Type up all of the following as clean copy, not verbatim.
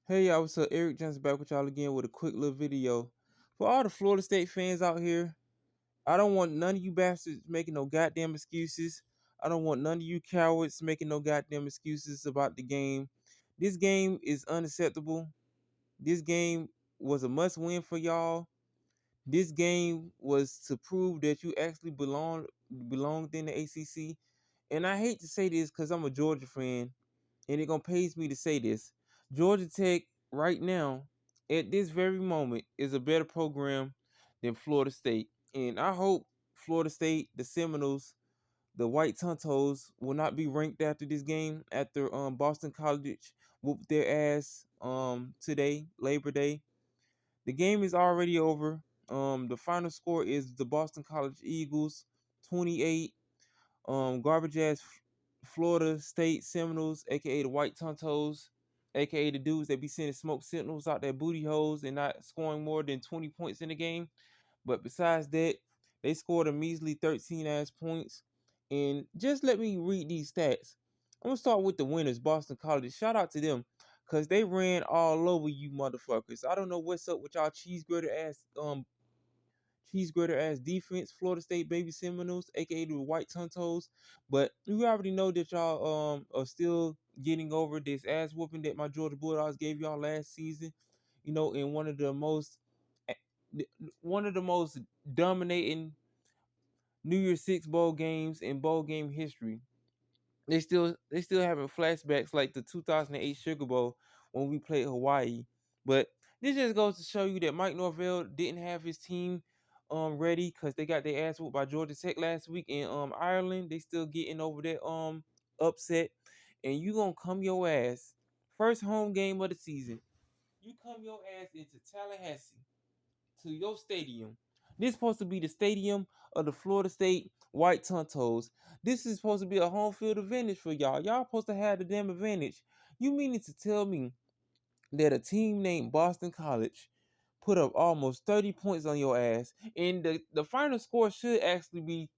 Hey y'all, what's up? Eric Johnson back with y'all again with a quick little video. For all the Florida State fans out here, I don't want none of you bastards making no goddamn excuses. I don't want none of you cowards making no goddamn excuses about the game. This game is unacceptable. This game was a must win for y'all. This game was to prove that you actually belonged in the ACC. And I hate to say this because I'm a Georgia fan, and it gonna pays me to say this. Georgia Tech right now, at this very moment, is a better program than Florida State. And I hope Florida State, the Seminoles, the White Tontos will not be ranked after this game after Boston College whooped their ass today, Labor Day. The game is already over. The final score is the Boston College Eagles 28, garbage ass Florida State Seminoles, aka the White Tontos, aka the dudes that be sending smoke signals out their booty holes and not scoring more than 20 points in the game. But besides that, they scored a measly 13 ass points. And just let me read these stats. I'm gonna start with the winners, Boston College. Shout out to them. Cause they ran all over you motherfuckers. I don't know what's up with y'all cheese grater ass defense, Florida State baby Seminoles, aka the White Tontos. But we already know that y'all are still getting over this ass whooping that my Georgia Bulldogs gave y'all last season. You know, in eh, one of the most dominating New Year's Six bowl games in bowl game history. They still having flashbacks like the 2008 Sugar Bowl when we played Hawaii. But this just goes to show you that Mike Norvell didn't have his team ready because they got their ass whooped by Georgia Tech last week in Ireland. They still getting over that upset. And you gonna come your ass. First home game of the season. You come your ass into Tallahassee to your stadium. This is supposed to be the stadium of the Florida State White Tontos. This is supposed to be a home field advantage for y'all. Y'all supposed to have the damn advantage. You meaning to tell me that a team named Boston College put up almost 30 points on your ass, and the final score should actually be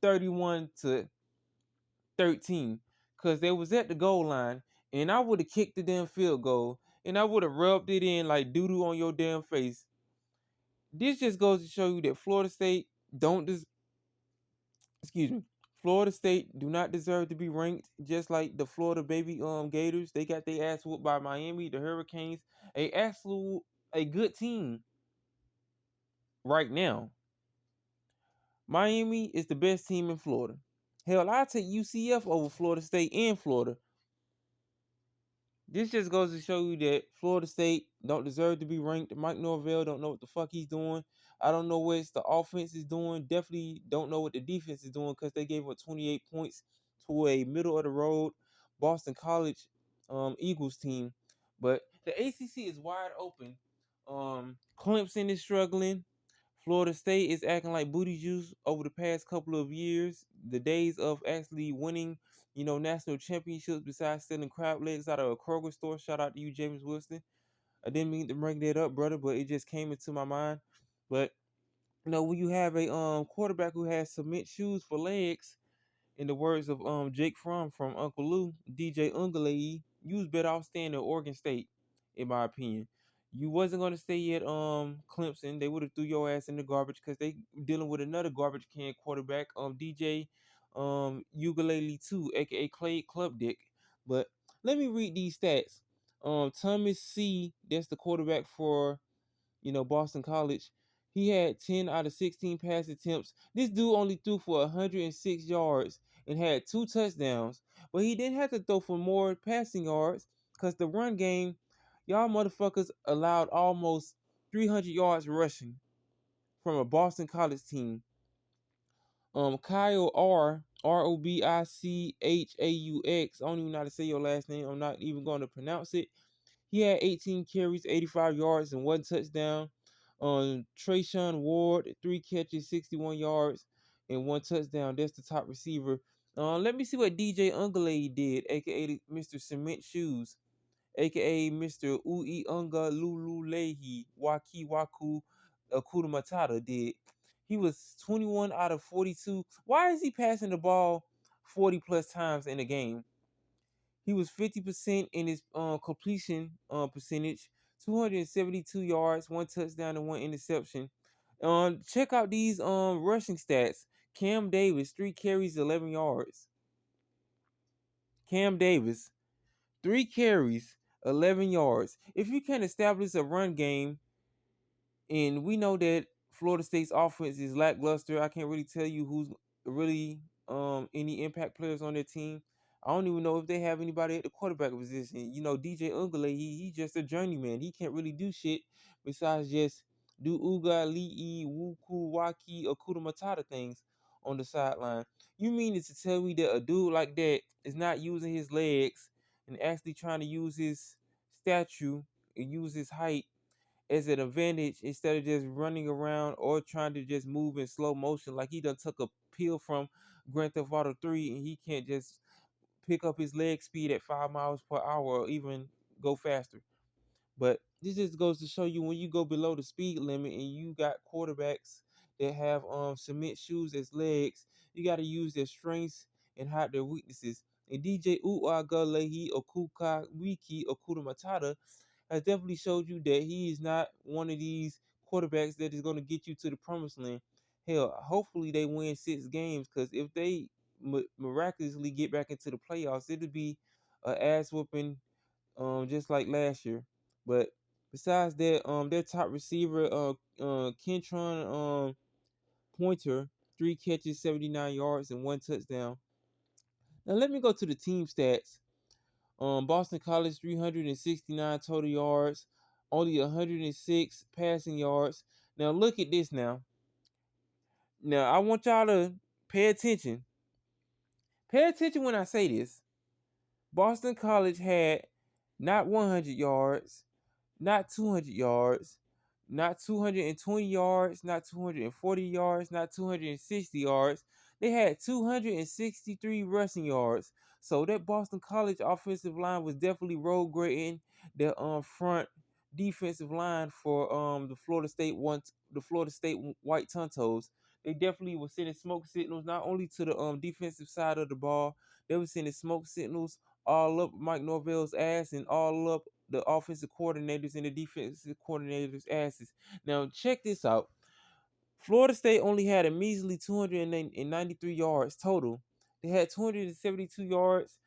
31 to 13, because they was at the goal line, and I would have kicked the damn field goal, and I would have rubbed it in like doo doo on your damn face. This just goes to show you that Florida State don't excuse me. Florida State do not deserve to be ranked, just like the Florida baby Gators. They got their ass whooped by Miami, the Hurricanes, a good team right now. Miami is the best team in Florida. Hell, I take UCF over Florida State and Florida. This just goes to show you that Florida State don't deserve to be ranked. Mike Norvell don't know what the fuck he's doing. I don't know what the offense is doing. Definitely don't know what the defense is doing because they gave up 28 points to a middle of the road Boston College Eagles team. But the ACC is wide open. Clemson is struggling. Florida State is acting like booty juice over the past couple of years. The days of actually winning, national championships besides stealing crab legs out of a Kroger store. Shout out to you, James Wilson. I didn't mean to bring that up, brother, but it just came into my mind. But when you have a quarterback who has cement shoes for legs, in the words of Jake from Uncle Lou, DJ Ungale, you was better off staying at Oregon State, in my opinion. You wasn't gonna stay at Clemson. They would have threw your ass in the garbage because they dealing with another garbage can quarterback, DJ Ugalele too, aka Clay Club Dick. But let me read these stats. Thomas C, that's the quarterback for Boston College. He had 10 out of 16 pass attempts. This dude only threw for 106 yards and had 2 touchdowns. But he didn't have to throw for more passing yards because the run game, y'all motherfuckers allowed almost 300 yards rushing from a Boston College team. Kyle Robicchaux. I don't even know how to say your last name. I'm not even going to pronounce it. He had 18 carries, 85 yards, and 1 touchdown. Trayshawn Ward, 3 catches, 61 yards, and 1 touchdown. That's the top receiver. Let me see what DJ Ungale did, aka Mr. Cement Shoes, aka Mr. Ui Unga Lulu Lehi Waki Waku Akuda Matata did. He was 21 out of 42. Why is he passing the ball 40 plus times in a game? He was 50% in his completion percentage, 272 yards, one touchdown, and one interception. Check out these rushing stats. Cam Davis, 3 carries, 11 yards. Cam Davis, 3 carries, 11 yards. If you can establish a run game, and we know that Florida State's offense is lackluster. I can't really tell you who's really any impact players on their team. I don't even know if they have anybody at the quarterback position. You know, DJ Ungale, he just a journeyman. He can't really do shit besides just do Uga, Lee, Wuku, Waki, Okuda Matata things on the sideline. You mean it to tell me that a dude like that is not using his legs and actually trying to use his stature and use his height as an advantage instead of just running around or trying to just move in slow motion like he done took a pill from Grand Theft Auto 3 and he can't just pick up his leg speed at 5 miles per hour or even go faster. But this just goes to show you when you go below the speed limit and you got quarterbacks that have cement shoes as legs, you got to use their strengths and hide their weaknesses. And DJ Uagalehi Okuka Wiki Okuda Matata has definitely showed you that he is not one of these quarterbacks that is going to get you to the promised land. Hell, hopefully they win 6 games because if they miraculously get back into the playoffs, it'll be a ass whooping just like last year. But besides that, their top receiver, Kentron Pointer, 3 catches, 79 yards, and one touchdown. Now let me go to the team stats. Boston College 369 total yards, only 106 passing yards. Now look at this now. Now I want y'all to pay attention. Pay attention when I say this. Boston College had not 100 yards, not 200 yards, not 220 yards, not 240 yards, not 260 yards. They had 263 rushing yards. So that Boston College offensive line was definitely road grading the front defensive line for the Florida State White Tontos. They definitely were sending smoke signals not only to the defensive side of the ball, they were sending smoke signals all up Mike Norvell's ass and all up the offensive coordinators and the defensive coordinators' asses. Now, check this out. Florida State only had a measly 293 yards total. They had 272 yards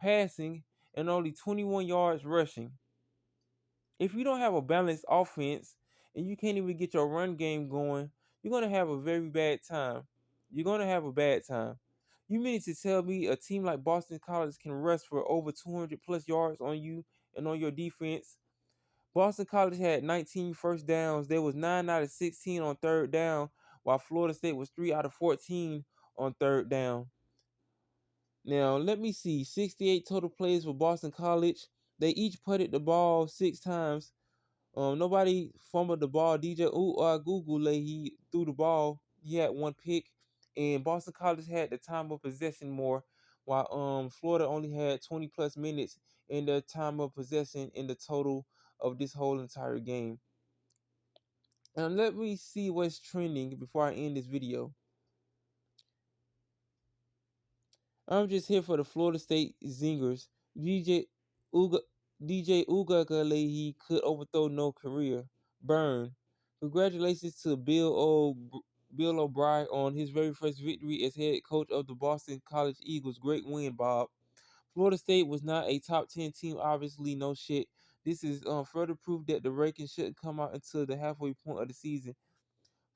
passing and only 21 yards rushing. If you don't have a balanced offense and you can't even get your run game going, you're going to have a very bad time. You're going to have a bad time. You mean to tell me a team like Boston College can rush for over 200 plus yards on you and on your defense? Boston College had 19 first downs. There was 9 out of 16 on third down, while Florida State was 3 out of 14 on third down. Now, let me see. 68 total plays for Boston College. They each putted the ball 6 times. Nobody fumbled the ball. DJ Google he threw the ball. He had 1 pick, and Boston College had the time of possession more, while Florida only had 20 plus minutes in their time of possession in the total of this whole entire game. And let me see what's trending before I end this video. I'm just here for the Florida State Zingers. DJ Uga DJ Uga could overthrow no career. Burn. Congratulations to Bill O'Brien on his very first victory as head coach of the Boston College Eagles. Great win, Bob. Florida State was not a top 10 team, obviously, no shit. This is further proof that the rankings shouldn't come out until the halfway point of the season.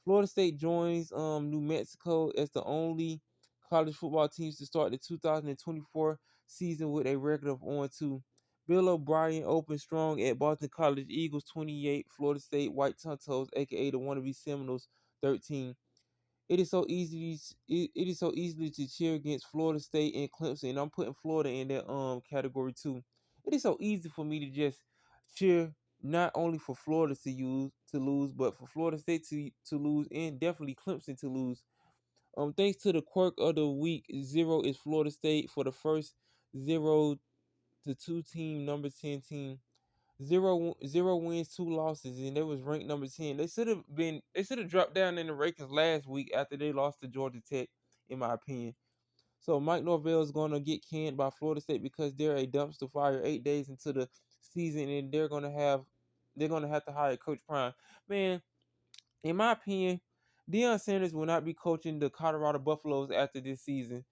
Florida State joins New Mexico as the only college football teams to start the 2024 season with a record of 0-2. Bill O'Brien opened strong at Boston College Eagles 28, Florida State White Tontos, aka the wannabe Seminoles 13. It is so easily to cheer against Florida State and Clemson, and I'm putting Florida in that category too. It is so easy for me to just cheer not only for Florida to lose, but for Florida State to lose and definitely Clemson to lose. Thanks to the quirk of the week, 0 is Florida State for the first 0-2 team, number 10 team. Zero wins, 2 losses, and they was ranked number 10. They should have dropped down in the rankings last week after they lost to Georgia Tech, in my opinion. So Mike Norvell is going to get canned by Florida State because they're a dumpster fire 8 days into the season, and they're gonna have to hire Coach Prime. Man, in my opinion, Deion Sanders will not be coaching the Colorado Buffaloes after this season.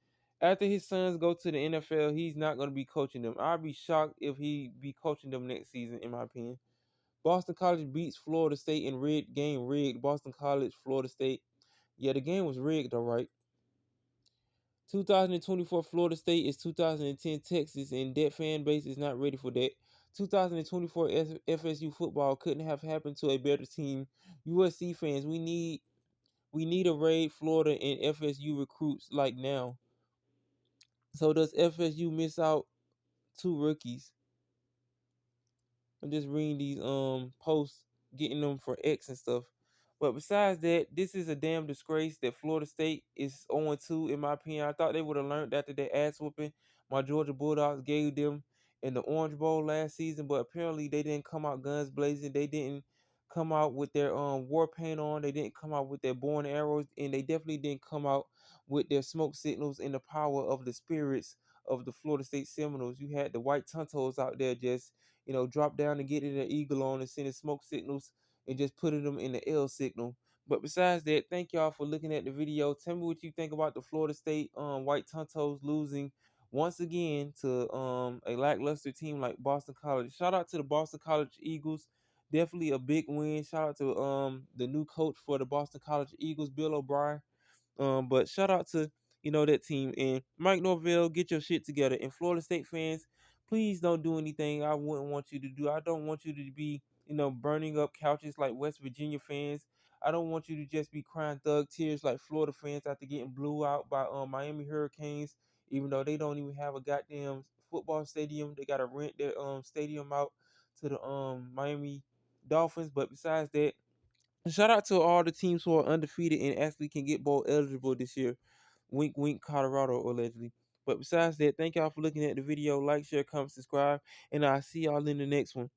After his sons go to the NFL, he's not going to be coaching them. I'd be shocked if he be coaching them next season, in my opinion. Boston College beats Florida State in game rigged. Boston College, Florida State. Yeah, the game was rigged, all right. 2024 Florida State is 2010 Texas, and that fan base is not ready for that. 2024 FSU football couldn't have happened to a better team. USC fans, we need to raid Florida and FSU recruits like now. So does FSU miss out two rookies? I'm just reading these posts, getting them for X and stuff. But besides that, this is a damn disgrace that Florida State is 0-2 in my opinion. I thought they would have learned after that ass whooping my Georgia Bulldogs gave them in the Orange Bowl last season, but apparently they didn't come out guns blazing. They didn't come out with their war paint on. They didn't come out with their bow and arrows, and they definitely didn't come out with their smoke signals and the power of the spirits of the Florida State Seminoles. You had the white Tontos out there just drop down and get in an eagle on and sending smoke signals and just putting them in the L signal. But besides that, thank y'all for looking at the video. Tell me what you think about the Florida State White Tontos losing once again to a lackluster team like Boston College. Shout out to the Boston College Eagles. Definitely a big win. Shout out to the new coach for the Boston College Eagles, Bill O'Brien. But shout out to that team and Mike Norvell. Get your shit together. And Florida State fans, please don't do anything I wouldn't want you to do. I don't want you to be burning up couches like West Virginia fans. I don't want you to just be crying thug tears like Florida fans after getting blew out by Miami Hurricanes. Even though they don't even have a goddamn football stadium, they gotta rent their stadium out to the Miami Dolphins. But besides that, shout out to all the teams who are undefeated and actually can get bowl eligible this year. Wink, wink, Colorado allegedly. But besides that, thank y'all for looking at the video. Like, share, comment, subscribe, and I'll see y'all in the next one.